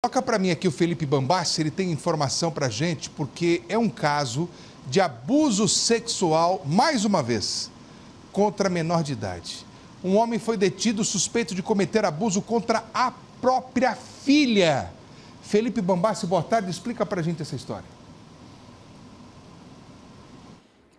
Coloca para mim aqui o Felipe Bambassi, ele tem informação para a gente, porque é um caso de abuso sexual, mais uma vez, contra menor de idade. Um homem foi detido suspeito de cometer abuso contra a própria filha. Felipe Bambassi, boa tarde, explica para a gente essa história.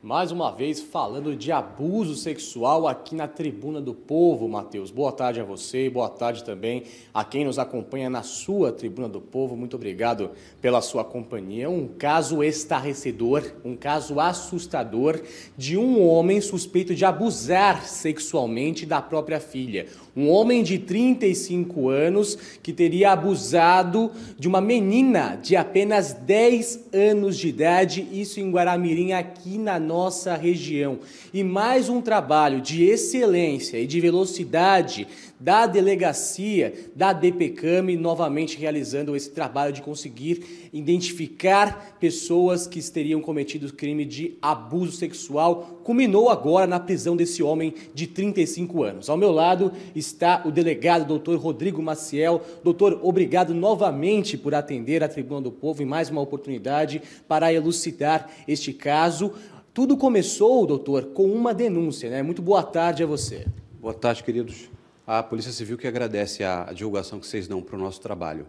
Mais uma vez falando de abuso sexual aqui na Tribuna do Povo, Matheus. Boa tarde a você e boa tarde também a quem nos acompanha na sua Tribuna do Povo. Muito obrigado pela sua companhia. Um caso estarrecedor, um caso assustador de um homem suspeito de abusar sexualmente da própria filha. Um homem de 35 anos que teria abusado de uma menina de apenas 10 anos de idade, isso em Guaramirim, aqui na nossa região. E mais um trabalho de excelência e de velocidade da delegacia, da DPCAM, novamente realizando esse trabalho de conseguir identificar pessoas que teriam cometido crime de abuso sexual. Culminou agora na prisão desse homem de 35 anos. Ao meu lado está o delegado, doutor Rodrigo Maciel. Doutor, obrigado novamente por atender a Tribuna do Povo e mais uma oportunidade para elucidar este caso. Tudo começou, doutor, com uma denúncia, né? Muito boa tarde a você. Boa tarde, queridos. A Polícia Civil que agradece a divulgação que vocês dão para o nosso trabalho.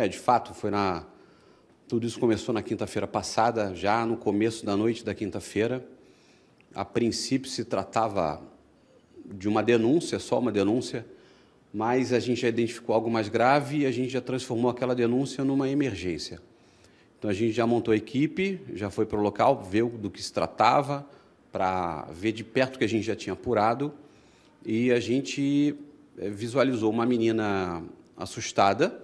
De fato, tudo isso começou na quinta-feira passada, já no começo da noite da quinta-feira. A princípio se tratava de uma denúncia, só uma denúncia, mas a gente já identificou algo mais grave e a gente já transformou aquela denúncia numa emergência. Então, a gente já montou a equipe, já foi para o local, ver do que se tratava, para ver de perto o que a gente já tinha apurado, e a gente visualizou uma menina assustada,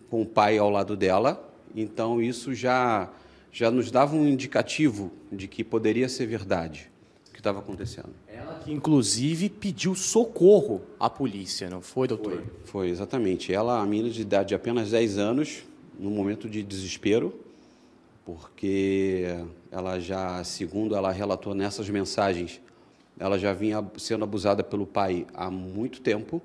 com o pai ao lado dela. Então, isso já nos dava um indicativo de que poderia ser verdade o que estava acontecendo. Ela que, inclusive, pediu socorro à polícia, não foi, doutor? Foi, exatamente. Ela, a menina de idade de apenas 10 anos, num momento de desespero, porque ela já, segundo ela relatou nessas mensagens, ela já vinha sendo abusada pelo pai há muito tempo.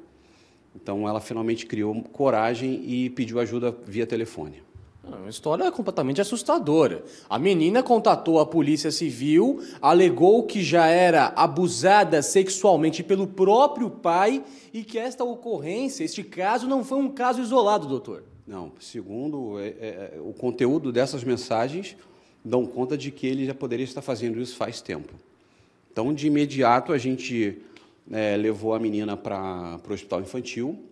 Então, ela finalmente criou coragem e pediu ajuda via telefone. Uma história completamente assustadora. A menina contatou a Polícia Civil, alegou que já era abusada sexualmente pelo próprio pai e que esta ocorrência, este caso, não foi um caso isolado, doutor. Não, segundo o conteúdo dessas mensagens, dão conta de que ele já poderia estar fazendo isso faz tempo. Então, de imediato, a gente levou a menina para o hospital infantil,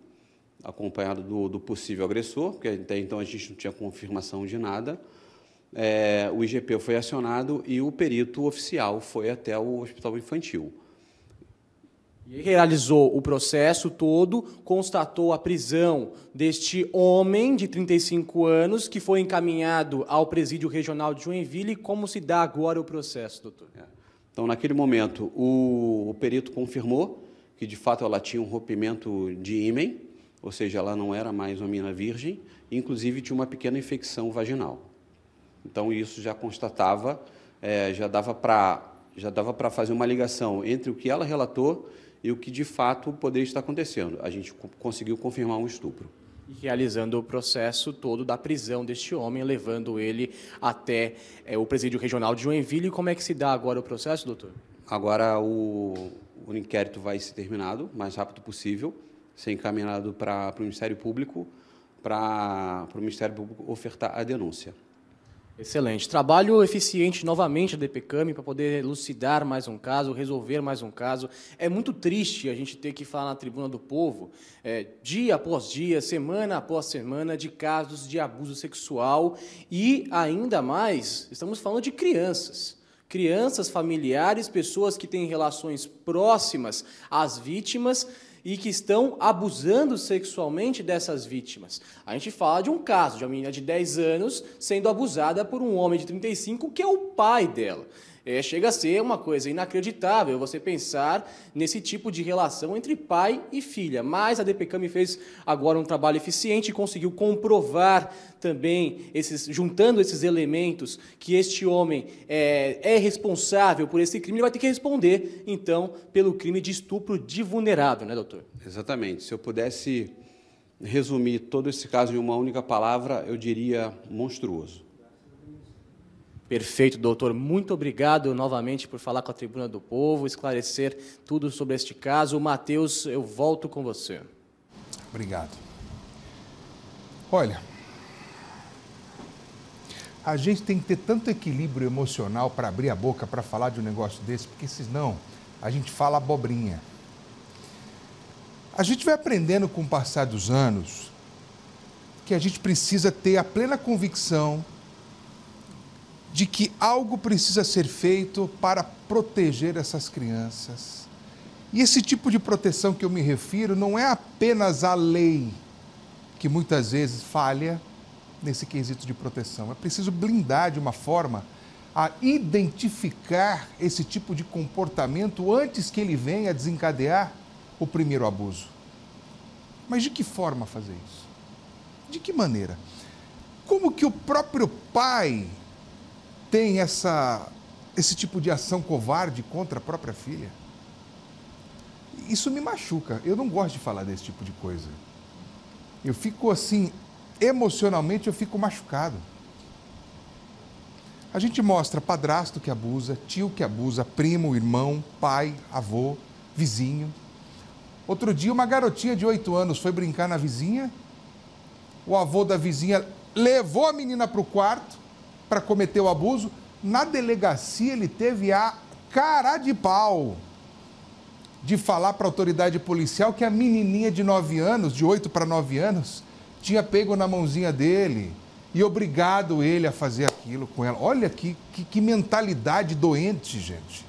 acompanhado do possível agressor, porque até então a gente não tinha confirmação de nada. O IGP foi acionado e o perito oficial foi até o hospital infantil. E realizou o processo todo, constatou a prisão deste homem de 35 anos, que foi encaminhado ao Presídio Regional de Joinville. Como se dá agora o processo, doutor? Então, naquele momento, o perito confirmou que, de fato, ela tinha um rompimento de ímen, ou seja, ela não era mais uma menina virgem, inclusive tinha uma pequena infecção vaginal. Então, isso já constatava, já dava para fazer uma ligação entre o que ela relatou e o que, de fato, poderia estar acontecendo. A gente conseguiu confirmar um estupro. E realizando o processo todo da prisão deste homem, levando ele até o Presídio Regional de Joinville. E como é que se dá agora o processo, doutor? Agora, o inquérito vai ser terminado o mais rápido possível, ser encaminhado para o Ministério Público, para o Ministério Público ofertar a denúncia. Excelente. Trabalho eficiente novamente da DPCAM para poder elucidar mais um caso, resolver mais um caso. É muito triste a gente ter que falar na Tribuna do Povo, dia após dia, semana após semana, de casos de abuso sexual e, ainda mais, estamos falando de crianças. Crianças, familiares, pessoas que têm relações próximas às vítimas e que estão abusando sexualmente dessas vítimas. A gente fala de um caso de uma menina de 10 anos sendo abusada por um homem de 35, que é o pai dela. Chega a ser uma coisa inacreditável você pensar nesse tipo de relação entre pai e filha. Mas a DPCAM fez agora um trabalho eficiente e conseguiu comprovar também, juntando esses elementos, que este homem é responsável por esse crime. Ele vai ter que responder, então, pelo crime de estupro de vulnerável, né, doutor? Exatamente. Se eu pudesse resumir todo esse caso em uma única palavra, eu diria monstruoso. Perfeito, doutor. Muito obrigado novamente por falar com a Tribuna do Povo, esclarecer tudo sobre este caso. Matheus, eu volto com você. Obrigado. Olha, a gente tem que ter tanto equilíbrio emocional para abrir a boca para falar de um negócio desse, porque senão a gente fala abobrinha. A gente vai aprendendo com o passar dos anos que a gente precisa ter a plena convicção de que algo precisa ser feito para proteger essas crianças. E esse tipo de proteção que eu me refiro não é apenas a lei, que muitas vezes falha nesse quesito de proteção. É preciso blindar de uma forma a identificar esse tipo de comportamento antes que ele venha a desencadear o primeiro abuso. Mas de que forma fazer isso? De que maneira? Como que o próprio pai tem esse tipo de ação covarde contra a própria filha? Isso me machuca. Eu não gosto de falar desse tipo de coisa. Eu fico assim, emocionalmente eu fico machucado. A gente mostra padrasto que abusa, tio que abusa, primo, irmão, pai, avô, vizinho. Outro dia uma garotinha de 8 anos foi brincar na vizinha, o avô da vizinha levou a menina para o quarto para cometer o abuso. Na delegacia ele teve a cara de pau de falar para a autoridade policial que a menininha de 9 anos, de 8 para 9 anos, tinha pego na mãozinha dele e obrigado ele a fazer aquilo com ela. Olha que mentalidade doente, gente.